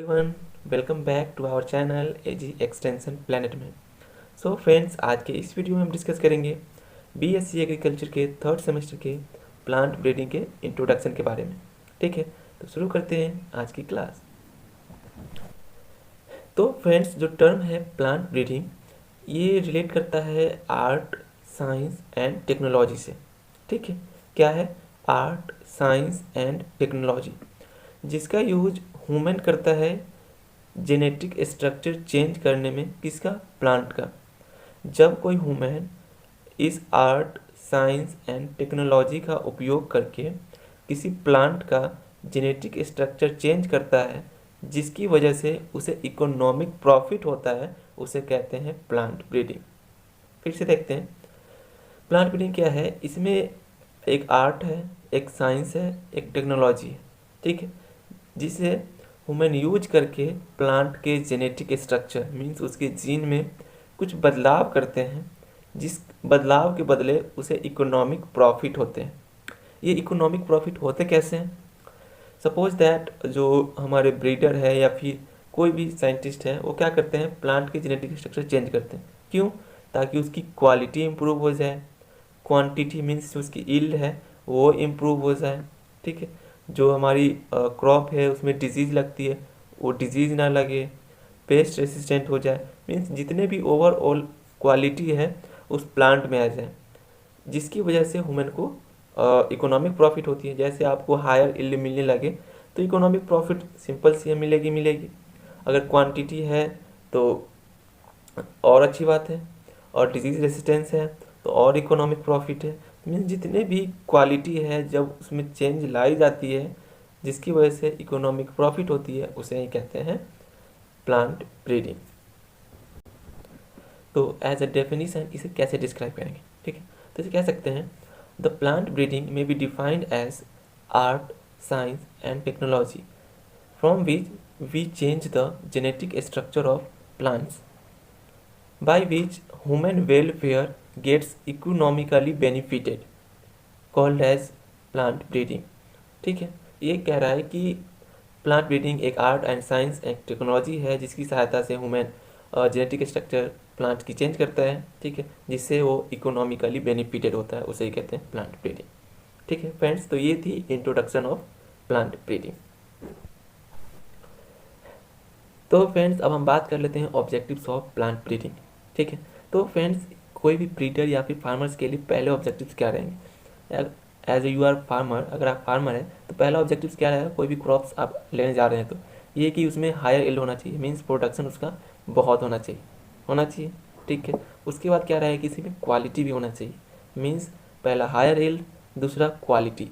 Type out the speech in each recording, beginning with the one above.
Everyone, welcome back to our channel AG extension planet में। So friends, आज के इस वीडियो में हम डिस्कस करेंगे बीएससी एग्रीकल्चर के थर्ड सेमेस्टर के प्लांट ब्रीडिंग के इंट्रोडक्शन के बारे में। ठीक है, तो शुरू करते हैं आज की क्लास। तो फ्रेंड्स, जो टर्म है प्लांट ब्रीडिंग, ये रिलेट करता है आर्ट, साइंस एंड टेक्नोलॉजी से। ठीक है, क्या है? आर्ट, साइंस एंड टेक्नोलॉजी, जिसका यूज ह्यूमन करता है जेनेटिक स्ट्रक्चर चेंज करने में। किसका? प्लांट का। जब कोई ह्यूमन इस आर्ट, साइंस एंड टेक्नोलॉजी का उपयोग करके किसी प्लांट का जेनेटिक स्ट्रक्चर चेंज करता है, जिसकी वजह से उसे इकोनॉमिक प्रॉफिट होता है, उसे कहते हैं प्लांट ब्रीडिंग। फिर से देखते हैं प्लांट ब्रीडिंग क्या है। इसमें एक आर्ट है, एक साइंस है, एक टेक्नोलॉजी है। ठीक है, जिसे ह्यूमन यूज करके प्लांट के जेनेटिक स्ट्रक्चर मीन्स उसके जीन में कुछ बदलाव करते हैं, जिस बदलाव के बदले उसे इकोनॉमिक प्रॉफिट होते हैं। ये इकोनॉमिक प्रॉफिट होते कैसे हैं? सपोज दैट जो हमारे ब्रीडर है या फिर कोई भी साइंटिस्ट है, वो क्या करते हैं? प्लांट के जेनेटिक स्ट्रक्चर चेंज करते हैं। क्यों? ताकि उसकी क्वालिटी इम्प्रूव हो जाए, क्वांटिटी मीन्स जो उसकी यील्ड है वो इम्प्रूव हो जाए। ठीक है, जो हमारी क्रॉप है उसमें डिजीज़ लगती है, वो डिजीज़ ना लगे, पेस्ट रेसिस्टेंट हो जाए, मीन्स जितने भी ओवरऑल क्वालिटी है उस प्लांट में आ जाए, जिसकी वजह से ह्यूमन को इकोनॉमिक प्रॉफिट होती है। जैसे आपको हायर यील्ड मिलने लगे तो इकोनॉमिक प्रॉफिट सिंपल सी है, मिलेगी। अगर क्वांटिटी है तो और अच्छी बात है, और डिजीज़ रेसिस्टेंस है तो और इकोनॉमिक प्रॉफिट है। मीन्स जितने भी क्वालिटी है जब उसमें चेंज लाई जाती है, जिसकी वजह से इकोनॉमिक प्रॉफिट होती है, उसे ही कहते हैं प्लांट ब्रीडिंग। तो एज अ डेफिनेशन इसे कैसे डिस्क्राइब करेंगे? ठीक है, तो इसे कह सकते हैं द प्लांट ब्रीडिंग में be defined as art, science and technology from which we change the genetic structure of plants by which human welfare gets economically benefited, called as plant breeding। ठीक है, ये कह रहा है कि प्लांट ब्रीडिंग एक art and science एक technology है, जिसकी सहायता से ह्यूमन जेनेटिक स्ट्रक्चर प्लांट की चेंज करता है। ठीक है, जिससे वो इकोनॉमिकली बेनिफिटेड होता है, उसे ही कहते हैं प्लांट ब्रीडिंग। ठीक है फ्रेंड्स, तो ये थी इंट्रोडक्शन ऑफ प्लांट ब्रीडिंग। तो फ्रेंड्स, अब हम बात कर लेते हैं ऑब्जेक्टिव्स ऑफ प्लांट ब्रीडिंग। ठीक है, तो फ्रेंड्स, कोई भी ब्रीडर या फिर फार्मर्स के लिए पहले ऑब्जेक्टिव्स क्या रहेंगे? एज यू आर फार्मर, अगर आप फार्मर हैं तो पहला ऑब्जेक्टिव्स क्या रहेगा? कोई भी क्रॉप्स आप लेने जा रहे हैं तो ये कि उसमें हायर यील्ड होना चाहिए, मीन्स प्रोडक्शन उसका बहुत होना चाहिए। ठीक है, उसके बाद क्या रहेगा कि इसी में क्वालिटी भी होना चाहिए, मीन्स पहला हायर यील्ड, दूसरा क्वालिटी।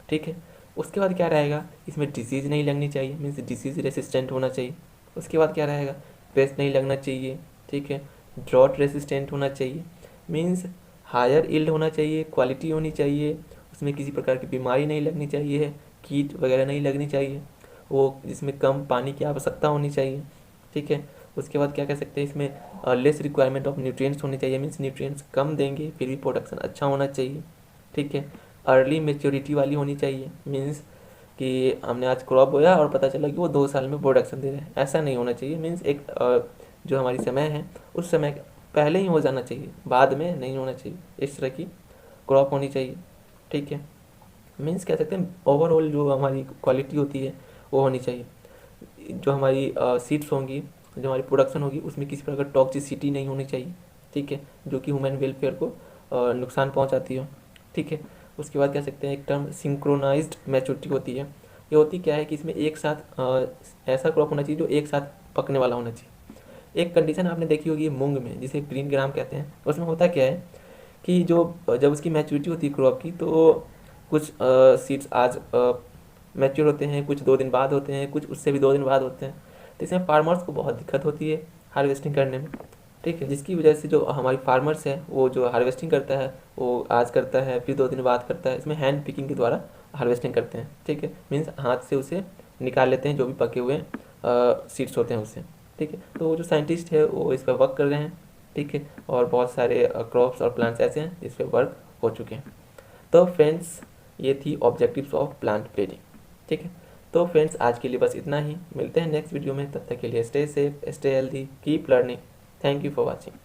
ठीक है, उसके बाद क्या रहेगा? इसमें डिसीज़ नहीं लगनी चाहिए, मीन्स डिसीज़ रेसिस्टेंट होना चाहिए। उसके बाद क्या रहेगा? पेस्ट नहीं लगना चाहिए। ठीक है, ड्रॉट रेसिस्टेंट होना चाहिए, मीन्स हायर यील्ड होना चाहिए, क्वालिटी होनी चाहिए, उसमें किसी प्रकार की बीमारी नहीं लगनी चाहिए, कीट वगैरह नहीं लगनी चाहिए, वो जिसमें कम पानी की आवश्यकता होनी चाहिए। ठीक है, उसके बाद क्या कह सकते हैं? इसमें लेस रिक्वायरमेंट ऑफ न्यूट्रिएंट्स होनी चाहिए, मीन्स न्यूट्रिएंट्स कम देंगे फिर भी प्रोडक्शन अच्छा होना चाहिए। ठीक है, अर्ली मेच्योरिटी वाली होनी चाहिए, मीन्स कि हमने आज क्रॉप बोया और पता चला कि वो 2 साल में प्रोडक्शन दे रहे हैं, ऐसा नहीं होना चाहिए। मीन्स एक जो हमारी समय है उस समय पहले ही हो जाना चाहिए, बाद में नहीं होना चाहिए। इस तरह की क्रॉप होनी चाहिए। ठीक है, मीन्स कह सकते हैं ओवरऑल जो हमारी क्वालिटी होती है वो होनी चाहिए। जो हमारी सीड्स होंगी, जो हमारी प्रोडक्शन होगी, उसमें किसी प्रकार टॉक्सिसिटी नहीं होनी चाहिए। ठीक है, जो कि ह्यूमन वेलफेयर को नुकसान पहुंचाती हो। ठीक है, उसके बाद कह सकते हैं एक टर्म सिंक्रोनाइज्ड मैच्योरिटी होती है। ये होती क्या है कि इसमें एक साथ ऐसा क्रॉप होना चाहिए जो एक साथ पकने वाला होना चाहिए। एक कंडीशन आपने देखी होगी मूंग में, जिसे ग्रीन ग्राम कहते हैं। उसमें होता क्या है कि जो जब उसकी मैच्योरिटी होती है क्रॉप की, तो कुछ सीड्स आज मैच्योर होते हैं, कुछ 2 दिन बाद होते हैं, कुछ उससे भी 2 दिन बाद होते हैं। तो इसमें फार्मर्स को बहुत दिक्कत होती है हार्वेस्टिंग करने में। ठीक है, जिसकी वजह से जो हमारी फार्मर्स है वो जो हार्वेस्टिंग करता है वो आज करता है, फिर 2 दिन बाद करता है। इसमें हैंड पिकिंग के द्वारा हार्वेस्टिंग करते हैं। ठीक है, मीन्स हाथ से उसे निकाल लेते हैं जो भी पके हुए सीड्स होते हैं उससे। ठीक है, तो जो साइंटिस्ट है वो इस पर वर्क कर रहे हैं। ठीक है, और बहुत सारे क्रॉप्स और प्लांट्स ऐसे हैं जिस पर वर्क हो चुके हैं। तो फ्रेंड्स, ये थी ऑब्जेक्टिव्स ऑफ प्लांट ब्रीडिंग। ठीक है, तो फ्रेंड्स आज के लिए बस इतना ही, मिलते हैं नेक्स्ट वीडियो में, तब तक के लिए stay safe, stay healthy, keep learning. Thank you for watching.